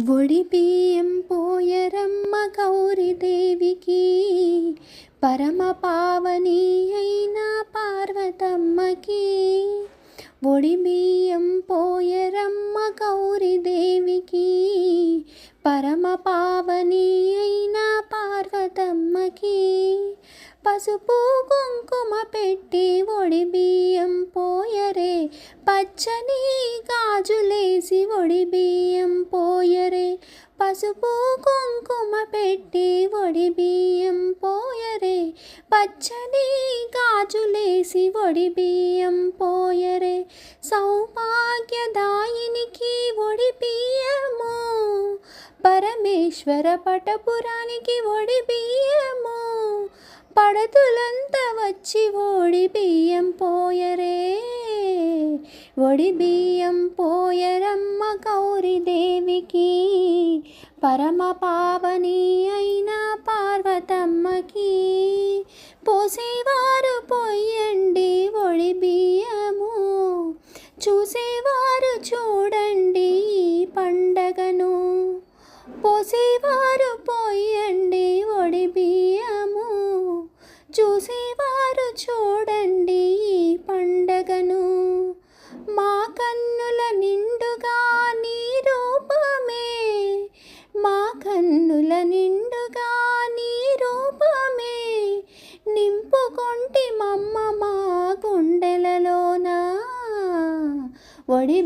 ఒడి బియ్యం పోయరమ్మ గౌరీదేవికి, పరమ పావని అయిన పార్వతమ్మకి. ఒడి బియ్యం పోయరమ్మ గౌరీదేవికి, పరమ పావని అయిన పార్వతమ్మకి. పసుపు కుంకుమ పెట్టి ఒడి బియ్యం పోయరే, పచ్చని గాజులేసి ఒడి బియ్యం పోయరే. పసుపు కుంకుమ పెట్టి ఒడి బియ్యం పోయరే, పచ్చని గాజులేసి ఒడి బియ్యం పోయరే. సౌభాగ్యదాయినికి ఒడి బియ్యము, పరమేశ్వర పటపురానికి ఒడి బియ్యము. పడతులంతా వచ్చి ఒడి బియ్యం పోయరే. ఒడి బియ్యం పోయరమ్మ గౌరీదేవికి, పరమ పావని అయిన పార్వతమ్మకి. పోసేవారు పొయ్యండి ఒడి బియ్యము, చూసేవారు చూడండి ఈ పండగను. పోసేవారు పొయ్యండి ఒడి బియ్యము, చూసేవారు చూడండి ఈ పండగను. మా కన్నుల నిండుగా నీ రూపమే, మా కన్నుల నిండుగా నీ రూపమే. నింపుకొంటి మమ్మ మా గుండెలలోన. ఒడి